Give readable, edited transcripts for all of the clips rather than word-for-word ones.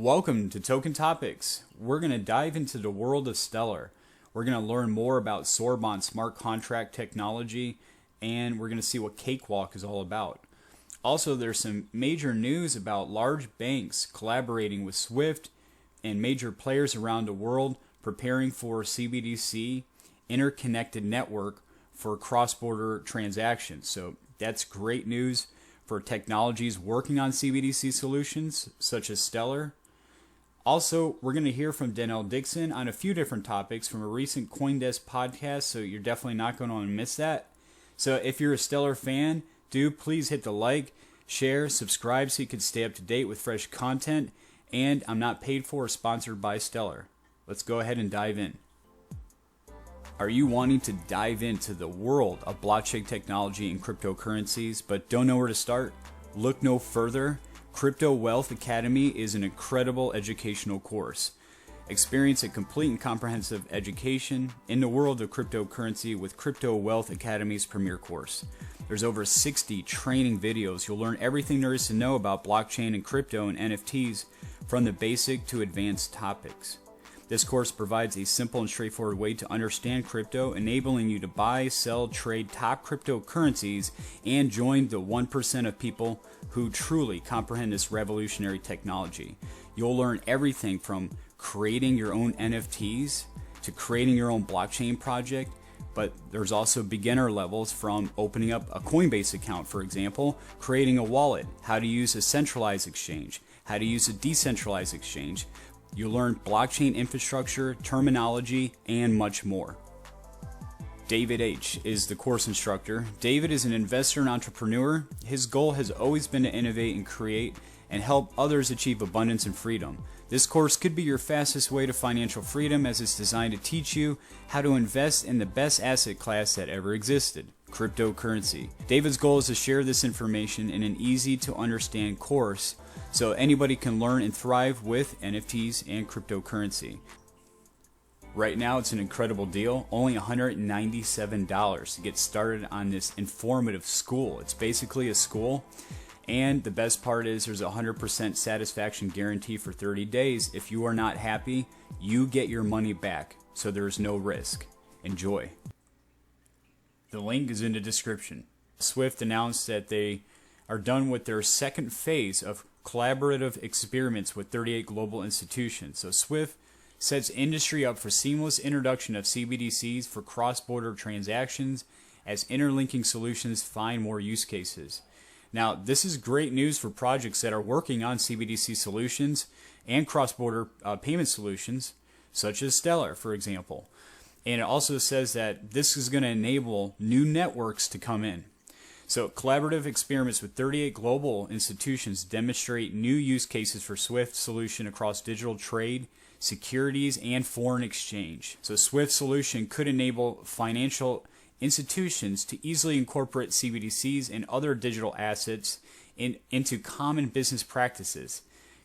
Welcome to Token Topics. We're going to dive into the world of Stellar. We're going to learn more about Sorbonne smart contract technology, and we're going to see what Cakewalk is all about. Also, there's some major news about large banks collaborating with SWIFT and major players around the world preparing for CBDC interconnected network for cross-border transactions. So that's great news for technologies working on CBDC solutions such as Stellar. Also, we're going to hear from D'CENT on a few different topics from a recent CoinDesk podcast, so you're definitely not going to want to miss that. So if you're a Stellar fan, do please hit the like, share, subscribe so you can stay up to date with fresh content. And I'm not paid for or sponsored by Stellar. Let's go ahead and dive in. Are you wanting to dive into the world of blockchain technology and cryptocurrencies but don't know where to start? Look no further. Crypto Wealth Academy is an incredible educational course. Experience a complete and comprehensive education in the world of cryptocurrency with Crypto Wealth Academy's premier course. There's over 60 training videos. You'll learn everything there is to know about blockchain and crypto and NFTs from the basic to advanced topics. This course provides a simple and straightforward way to understand crypto, enabling you to buy, sell, trade top cryptocurrencies, and join the 1% of people who truly comprehend this revolutionary technology. You'll learn everything from creating your own NFTs to creating your own blockchain project, but there's also beginner levels from opening up a Coinbase account, for example, creating a wallet, how to use a centralized exchange, how to use a decentralized exchange. You'll learn blockchain infrastructure, terminology, and much more. David H. is the course instructor. David is an investor and entrepreneur. His goal has always been to innovate and create and help others achieve abundance and freedom. This course could be your fastest way to financial freedom, as it's designed to teach you how to invest in the best asset class that ever existed, cryptocurrency. David's goal is to share this information in an easy to understand course so anybody can learn and thrive with NFTs and cryptocurrency. Right now it's an incredible deal, only $197 to get started on this informative school. It's basically a school, and the best part is there's a 100% satisfaction guarantee for 30 days. If you are not happy, you get your money back, so there's no risk. Enjoy. The link is in the description. SWIFT announced that they are done with their second phase of collaborative experiments with 38 global institutions. So SWIFT sets industry up for seamless introduction of CBDCs for cross-border transactions as interlinking solutions find more use cases. Now, this is great news for projects that are working on CBDC solutions and cross-border payment solutions, such as Stellar, for example. And it also says that this is going to enable new networks to come in. So collaborative experiments with 38 global institutions demonstrate new use cases for SWIFT solution across digital trade, securities, and foreign exchange. So SWIFT solution could enable financial institutions to easily incorporate CBDCs and other digital assets into common business practices.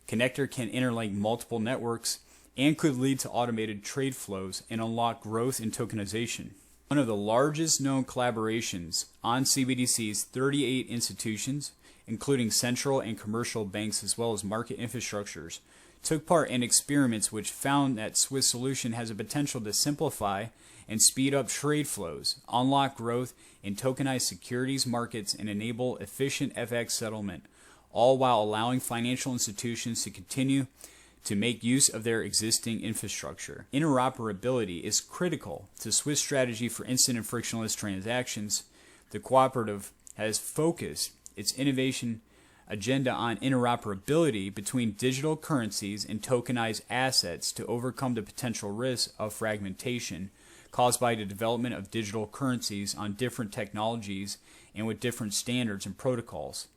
Connector can interlink multiple networks and could lead to automated trade flows and unlock growth in tokenization. One of the largest known collaborations on CBDCs, 38 institutions, including central and commercial banks as well as market infrastructures, took part in experiments which found that SWIFT solution has a potential to simplify and speed up trade flows, unlock growth in tokenized securities markets, and enable efficient FX settlement, all while allowing financial institutions to continue to make use of their existing infrastructure. Interoperability is critical to SWIFT's strategy for instant and frictionless transactions. The cooperative has focused its innovation agenda on interoperability between digital currencies and tokenized assets to overcome the potential risks of fragmentation caused by the development of digital currencies on different technologies and with different standards and protocols.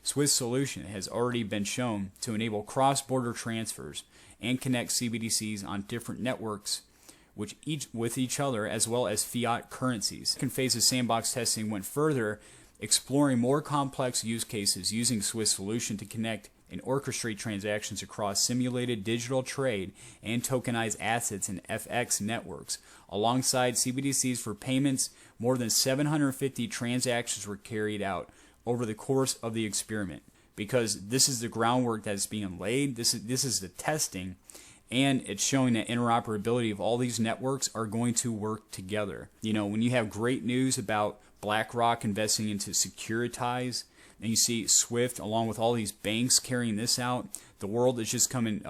SWIFT's solution has already been shown to enable cross-border transfers and connect CBDCs on different networks with each other as well as fiat currencies. The second phase of sandbox testing went further, exploring more complex use cases using SWIFT's solution to connect and orchestrate transactions across simulated digital trade and tokenized assets in FX networks. Alongside CBDCs for payments, more than 750 transactions were carried out over the course of the experiment. because this is the groundwork that's being laid. This is the testing, and it's showing that interoperability of all these networks are going to work together. You know, when you have great news about BlackRock investing into Securitize, and you see Swift along with all these banks carrying this out, the world is just coming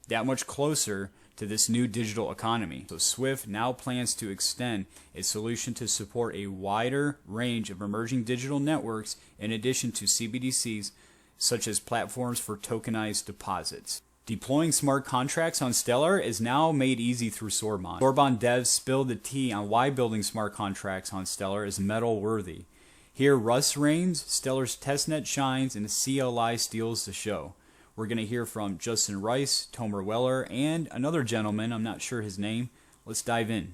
that much closer to this new digital economy. So Swift now plans to extend its solution to support a wider range of emerging digital networks in addition to CBDCs, such as platforms for tokenized deposits. Deploying smart contracts on Stellar is now made easy through Sorbonne. Sorbonne devs spilled the tea on why building smart contracts on Stellar is medal worthy. Here Russ reigns, Stellar's testnet shines, and the CLI steals the show. We're going to hear from Justin Rice, Tomer Weller, and another gentleman, I'm not sure his name. Let's dive in.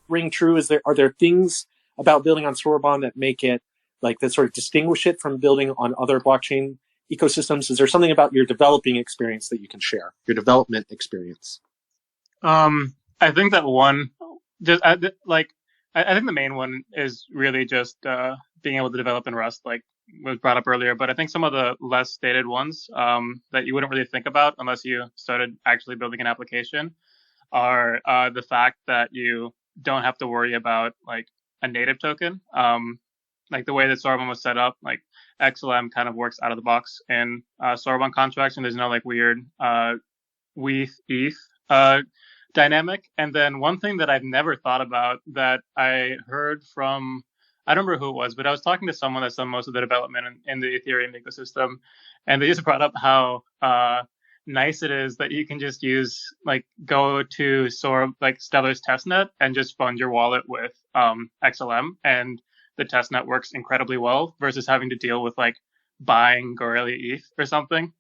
Ring true? Are there things about building on Sorbonne that make it, like, that sort of distinguish it from building on other blockchain ecosystems? Is there something about your developing experience that you can share? Your development experience? I think that one, I think the main one is really just being able to develop in Rust, like was brought up earlier. But I think some of the less stated ones that you wouldn't really think about unless you started actually building an application are the fact that you don't have to worry about like a native token. Like the way that Sorbonne was set up, like XLM kind of works out of the box in Sorbonne contracts, and there's no like weird ETH dynamic. And then one thing that I've never thought about that I heard from, I don't remember who it was, but I was talking to someone that's done most of the development in the Ethereum ecosystem, and they just brought up how nice it is that you can just go to Stellar's testnet and just fund your wallet with XLM, and the testnet works incredibly well versus having to deal with like buying Gorilla ETH or something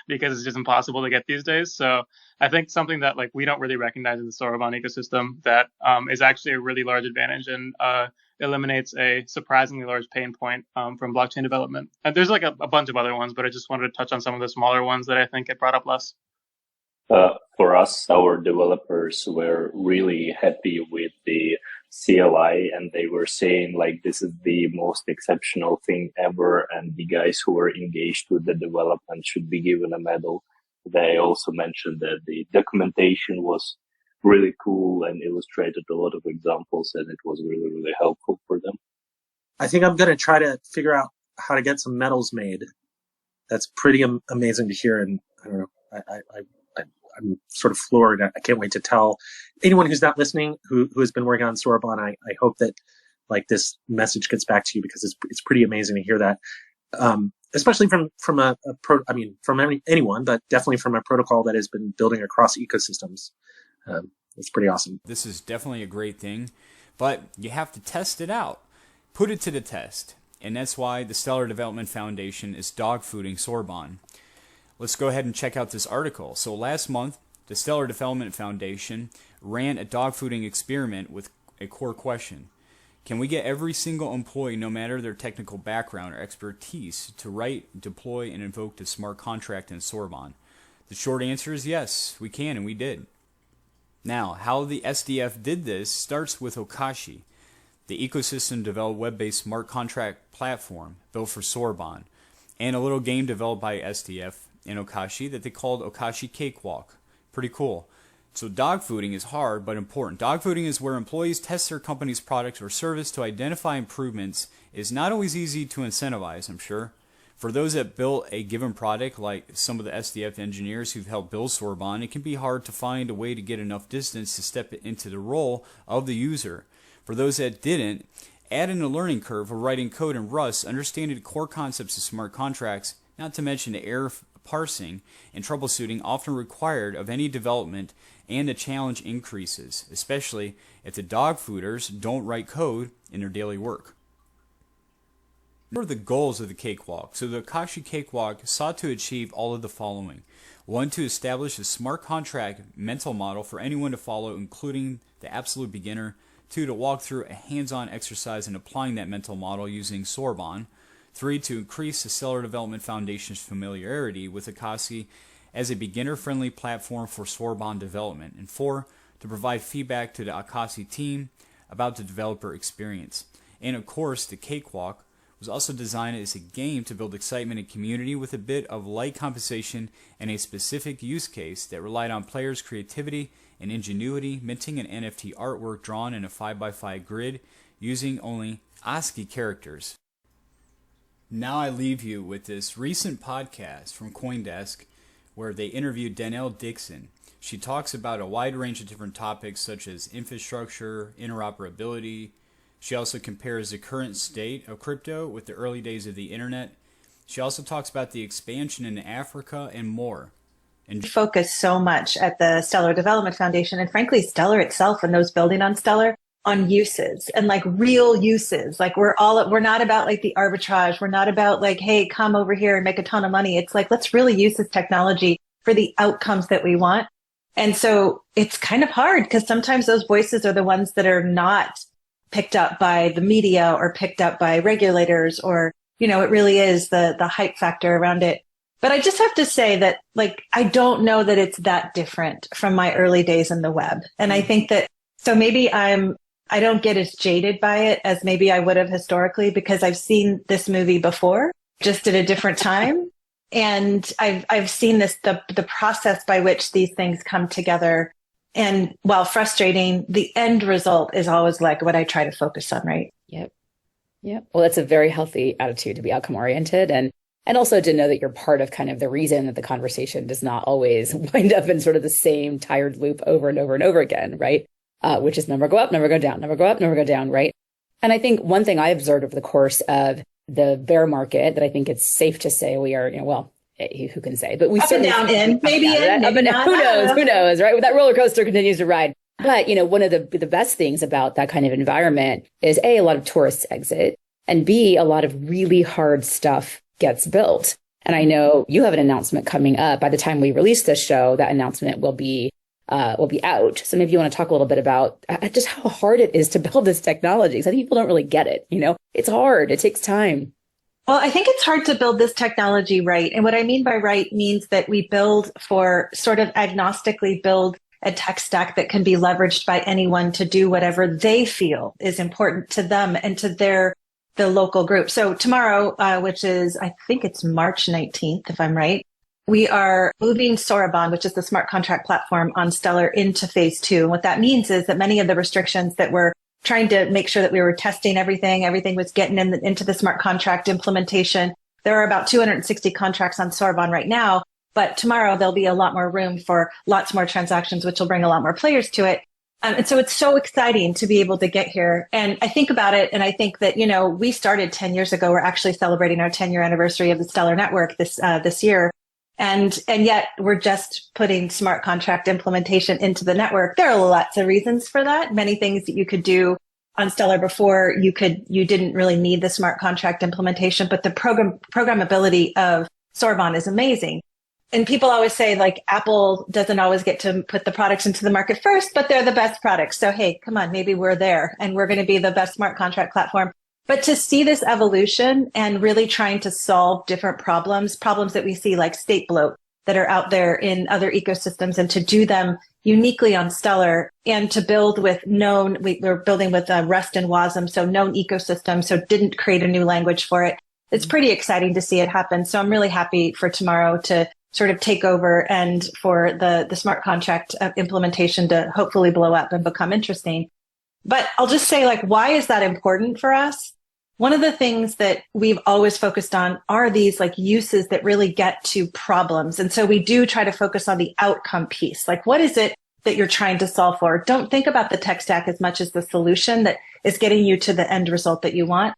because it's just impossible to get these days. So I think something that like we don't really recognize in the Sorbonne ecosystem that is actually a really large advantage and eliminates a surprisingly large pain point from blockchain development. And there's like a bunch of other ones, but I just wanted to touch on some of the smaller ones that I think get brought up less. For us, our developers were really happy with the CLI, and they were saying like this is the most exceptional thing ever, and the guys who were engaged with the development should be given a medal. They also mentioned that the documentation was really cool and illustrated a lot of examples, and it was really, really helpful for them. I think I'm going to try to figure out how to get some medals made. That's pretty amazing to hear, and I don't know, I'm sort of floored. I can't wait to tell anyone who's not listening who has been working on Sorbonne. I hope that like this message gets back to you, because it's pretty amazing to hear that, especially from anyone, but definitely from a protocol that has been building across ecosystems. It's pretty awesome. This is definitely a great thing, but you have to test it out, put it to the test, and that's why the Stellar Development Foundation is dogfooding Sorbonne. Let's go ahead and check out this article. So last month, the Stellar Development Foundation ran a dogfooding experiment with a core question. Can we get every single employee, no matter their technical background or expertise, to write, deploy, and invoke the smart contract in Sorbonne? The short answer is yes, we can, and we did. Now, how the SDF did this starts with Okashi, the ecosystem-developed web-based smart contract platform built for Sorbonne, and a little game developed by SDF in Okashi that they called Okashi Cakewalk. Pretty cool. So dogfooding is hard but important. Dogfooding is where employees test their company's product or service to identify improvements. It is not always easy to incentivize, I'm sure. For those that built a given product, like some of the SDF engineers who've helped build Sorbonne, it can be hard to find a way to get enough distance to step into the role of the user. For those that didn't, add in a learning curve of writing code in Rust, understanding the core concepts of smart contracts, not to mention the error parsing and troubleshooting often required of any development, and the challenge increases, especially if the dogfooders don't write code in their daily work. What are the goals of the Cakewalk? So the Okashi Cakewalk sought to achieve all of the following. 1, to establish a smart contract mental model for anyone to follow, including the absolute beginner. 2, to walk through a hands-on exercise in applying that mental model using Sorbonne. 3, to increase the Stellar Development Foundation's familiarity with Okashi as a beginner-friendly platform for Sorbonne development. And 4, to provide feedback to the Okashi team about the developer experience. And of course, the Cakewalk was also designed as a game to build excitement and community with a bit of light compensation and a specific use case that relied on players' creativity and ingenuity, minting an NFT artwork drawn in a 5x5 grid using only ASCII characters. Now I leave you with this recent podcast from CoinDesk where they interviewed Danielle Dixon. She talks about a wide range of different topics such as infrastructure, interoperability. She also compares the current state of crypto with the early days of the internet. She also talks about the expansion in Africa and more. And focus so much at the Stellar Development Foundation and frankly Stellar itself and those building on Stellar on uses and like real uses. Like we're not about like the arbitrage. We're not about like, hey, come over here and make a ton of money. It's like, let's really use this technology for the outcomes that we want. And so it's kind of hard because sometimes those voices are the ones that are not picked up by the media or picked up by regulators or, you know, it really is the hype factor around it. But I just have to say that, like, I don't know that it's that different from my early days in the web. And I think that, so maybe I don't get as jaded by it as maybe I would have historically because I've seen this movie before, just at a different time. And I've seen the process by which these things come together. And while frustrating, the end result is always like what I try to focus on, right? Yep. Well, that's a very healthy attitude to be outcome oriented and also to know that you're part of kind of the reason that the conversation does not always wind up in sort of the same tired loop over and over and over again, right? Which is never go up, never go down, never go up, never go down, right? And I think one thing I observed over the course of the bear market that I think it's safe to say we are, who can say, but we up and down in, maybe in, maybe not. Who knows, right? That roller coaster continues to ride. But, one of the best things about that kind of environment is A, a lot of tourists exit, and B, a lot of really hard stuff gets built. And I know you have an announcement coming up. By the time we release this show, that announcement will be out. So maybe you want to talk a little bit about just how hard it is to build this technology. Because I think people don't really get it. It's hard. It takes time. Well, I think it's hard to build this technology right. And what I mean by right means that we build for sort of agnostically build a tech stack that can be leveraged by anyone to do whatever they feel is important to them and to the local group. So tomorrow, which is, I think it's March 19th, if I'm right, we are moving Sorbonne, which is the smart contract platform on Stellar, into phase 2. And what that means is that many of the restrictions that we're trying to make sure that we were testing everything was getting into the smart contract implementation. There are about 260 contracts on Sorbonne right now, but tomorrow there'll be a lot more room for lots more transactions, which will bring a lot more players to it. And so it's so exciting to be able to get here. And I think about it, and I think that, we started 10 years ago. We're actually celebrating our 10-year anniversary of the Stellar Network this year. And yet we're just putting smart contract implementation into the network. There are lots of reasons for that. Many things that you could do on Stellar before you didn't really need the smart contract implementation, but the programmability of Sorbonne is amazing. And people always say, like, Apple doesn't always get to put the products into the market first, but they're the best products. So, hey, come on, maybe we're there and we're going to be the best smart contract platform. But to see this evolution and really trying to solve different problems that we see like state bloat that are out there in other ecosystems, and to do them uniquely on Stellar, and to build with we're building with Rust and WASM, so known ecosystem, so didn't create a new language for it. It's pretty exciting to see it happen. So I'm really happy for tomorrow to sort of take over and for the smart contract implementation to hopefully blow up and become interesting. But I'll just say, like, why is that important for us? One of the things that we've always focused on are these like uses that really get to problems. And so we do try to focus on the outcome piece. Like, what is it that you're trying to solve for? Don't think about the tech stack as much as the solution that is getting you to the end result that you want.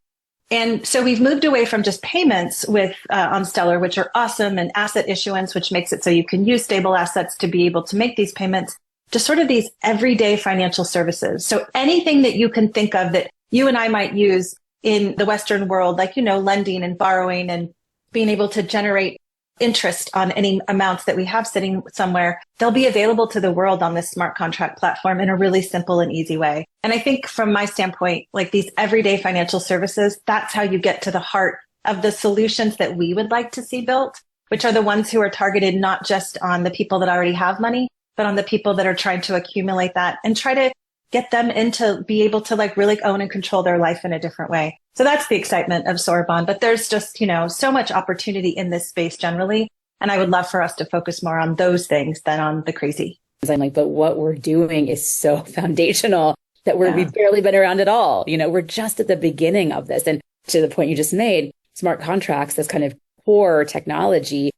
And so we've moved away from just payments with on Stellar, which are awesome, and asset issuance, which makes it so you can use stable assets to be able to make these payments, to sort of these everyday financial services. So anything that you can think of that you and I might use in the Western world, like, lending and borrowing and being able to generate interest on any amounts that we have sitting somewhere, they'll be available to the world on this smart contract platform in a really simple and easy way. And I think from my standpoint, like these everyday financial services, that's how you get to the heart of the solutions that we would like to see built, which are the ones who are targeted not just on the people that already have money, but on the people that are trying to accumulate that and try to get them into be able to like really own and control their life in a different way. So that's the excitement of Sorbonne. But there's just, so much opportunity in this space generally. And I would love for us to focus more on those things than on the crazy. I'm like, but what we're doing is so foundational that we've barely been around at all. We're just at the beginning of this. And to the point you just made, smart contracts, this kind of core technology,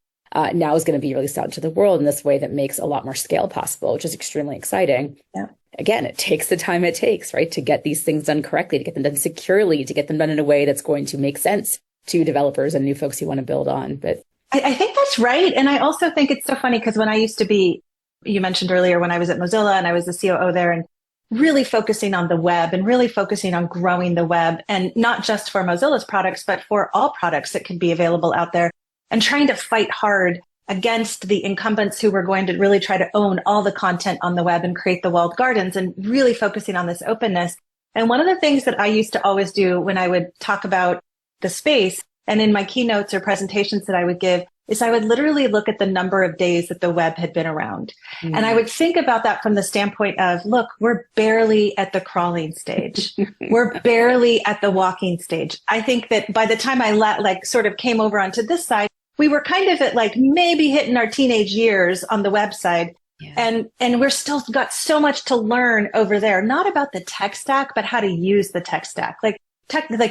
now is going to be released out into the world in this way that makes a lot more scale possible, which is extremely exciting. Yeah. Again, it takes the time it takes, right, to get these things done correctly, to get them done securely, to get them done in a way that's going to make sense to developers and new folks who want to build on. But I think that's right. And I also think it's so funny because when I used to be, you mentioned earlier when I was at Mozilla and I was the COO there and really focusing on the web and really focusing on growing the web, and not just for Mozilla's products, but for all products that can be available out there, and trying to fight hard against the incumbents who were going to really try to own all the content on the web and create the walled gardens, and really focusing on this openness. And one of the things that I used to always do when I would talk about the space and in my keynotes or presentations that I would give is I would literally look at the number of days that the web had been around. Mm-hmm. And I would think about that from the standpoint of, look, we're barely at the crawling stage. We're barely at the walking stage. I think that by the time I sort of came over onto this side, we were kind of at maybe hitting our teenage years on the website. Yeah. And we're still got so much to learn over there, not about the tech stack, but how to use the tech stack. Like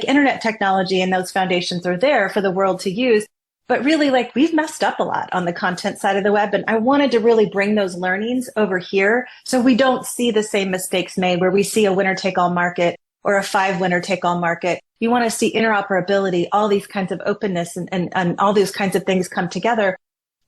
internet technology and those foundations are there for the world to use. But really, we've messed up a lot on the content side of the web. And I wanted to really bring those learnings over here so we don't see the same mistakes made where we see a winner-take-all market or a 5 winner-take-all market. You want to see interoperability, all these kinds of openness and all these kinds of things come together.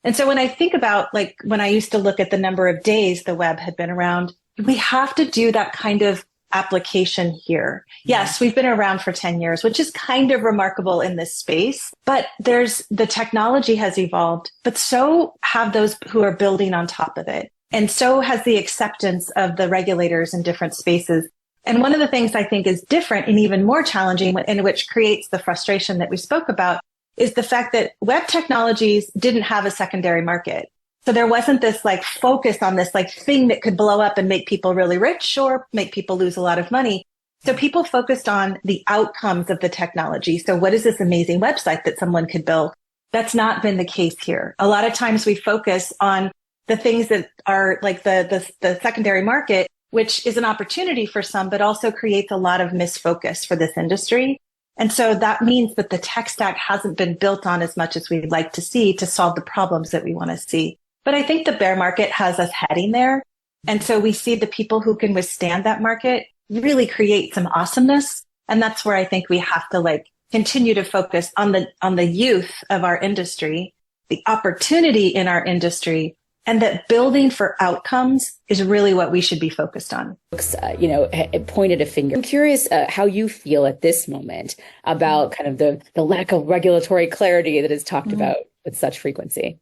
And so when I think about when I used to look at the number of days the web had been around, we have to do that kind of application here. Yes, we've been around for 10 years, which is kind of remarkable in this space, but the technology has evolved, but so have those who are building on top of it. And so has the acceptance of the regulators in different spaces. And one of the things I think is different and even more challenging, and which creates the frustration that we spoke about, is the fact that web technologies didn't have a secondary market. So there wasn't this focus on this thing that could blow up and make people really rich or make people lose a lot of money. So people focused on the outcomes of the technology. So what is this amazing website that someone could build? That's not been the case here. A lot of times we focus on the things that are the secondary market, which is an opportunity for some, but also creates a lot of misfocus for this industry. And so that means that the tech stack hasn't been built on as much as we'd like to see to solve the problems that we want to see. But I think the bear market has us heading there. And so we see the people who can withstand that market really create some awesomeness. And that's where I think we have to continue to focus on the youth of our industry, the opportunity in our industry, and that building for outcomes is really what we should be focused on. Pointed a finger. I'm curious how you feel at this moment about kind of the lack of regulatory clarity that is talked about with such frequency.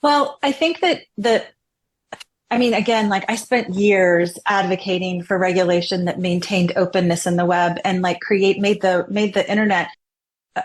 Well, I think again, I spent years advocating for regulation that maintained openness in the web and made the internet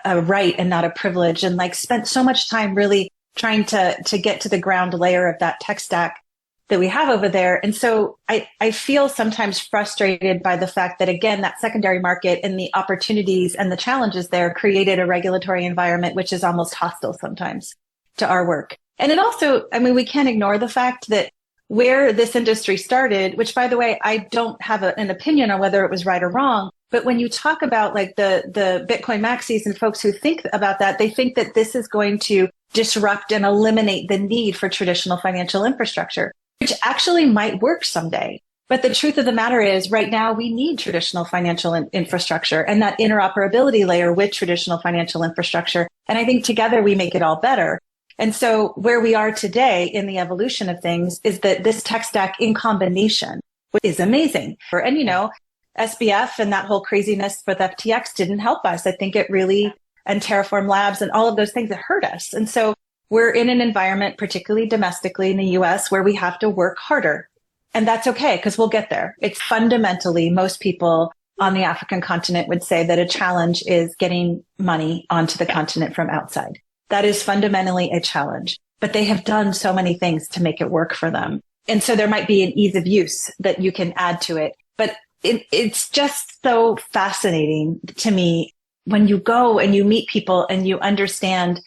a right and not a privilege, and spent so much time really trying to get to the ground layer of that tech stack that we have over there. And so I feel sometimes frustrated by the fact that, again, that secondary market and the opportunities and the challenges there created a regulatory environment which is almost hostile sometimes to our work. And it also, we can't ignore the fact that where this industry started, which, by the way, I don't have an opinion on whether it was right or wrong, but when you talk about the Bitcoin maxis and folks who think about that, they think that this is going to disrupt and eliminate the need for traditional financial infrastructure, which actually might work someday. But the truth of the matter is, right now, we need traditional financial infrastructure and that interoperability layer with traditional financial infrastructure. And I think together we make it all better. And so where we are today in the evolution of things is that this tech stack in combination is amazing. And, SBF and that whole craziness with FTX didn't help us. I think it really, and Terraform Labs and all of those things that hurt us. And so we're in an environment, particularly domestically in the US, where we have to work harder. And that's okay, because we'll get there. It's fundamentally, most people on the African continent would say that a challenge is getting money onto the continent from outside. That is fundamentally a challenge, but they have done so many things to make it work for them. And so there might be an ease of use that you can add to it, but it's just so fascinating to me when you go and you meet people and you understand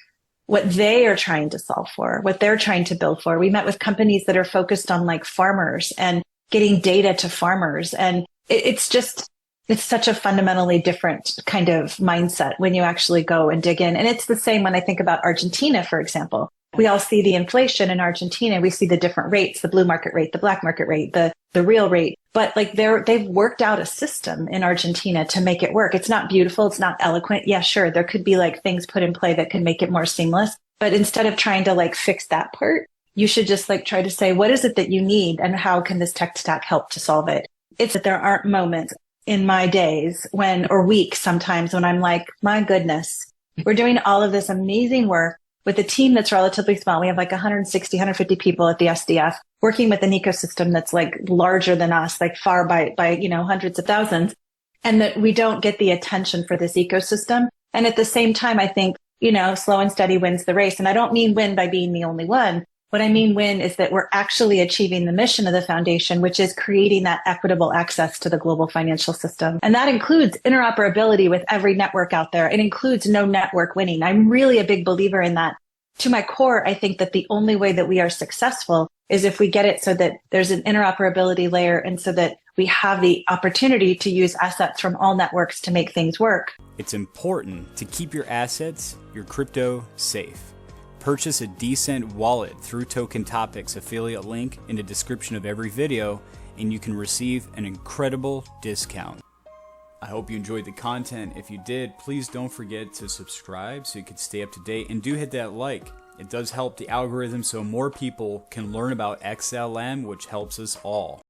what they are trying to solve for, what they're trying to build for. We met with companies that are focused on like farmers and getting data to farmers. And it's such a fundamentally different kind of mindset when you actually go and dig in. And it's the same when I think about Argentina, for example. We all see the inflation in Argentina. We see the different rates, the blue market rate, the black market rate, the real rate. But like they've worked out a system in Argentina to make it work. It's not beautiful. It's not eloquent. Yeah, sure. There could be like things put in play that can make it more seamless. But instead of trying to like fix that part, you should just like try to say, what is it that you need and how can this tech stack help to solve it? It's that there aren't moments in my days or weeks sometimes when I'm like, my goodness, we're doing all of this amazing work with a team that's relatively small. We have like 160, 150 people at the SDF working with an ecosystem that's like larger than us, like far by hundreds of thousands, and that we don't get the attention for this ecosystem. And at the same time, I think, slow and steady wins the race. And I don't mean win by being the only one. What I mean win is that we're actually achieving the mission of the foundation, which is creating that equitable access to the global financial system. And that includes interoperability with every network out there. It includes no network winning. I'm really a big believer in that. To my core, I think that the only way that we are successful is if we get it so that there's an interoperability layer and so that we have the opportunity to use assets from all networks to make things work. It's important to keep your assets, your crypto, safe. Purchase a D'CENT wallet through Token Topics affiliate link in the description of every video, and you can receive an incredible discount. I hope you enjoyed the content. If you did, please don't forget to subscribe so you can stay up to date, and do hit that like. It does help the algorithm so more people can learn about XLM, which helps us all.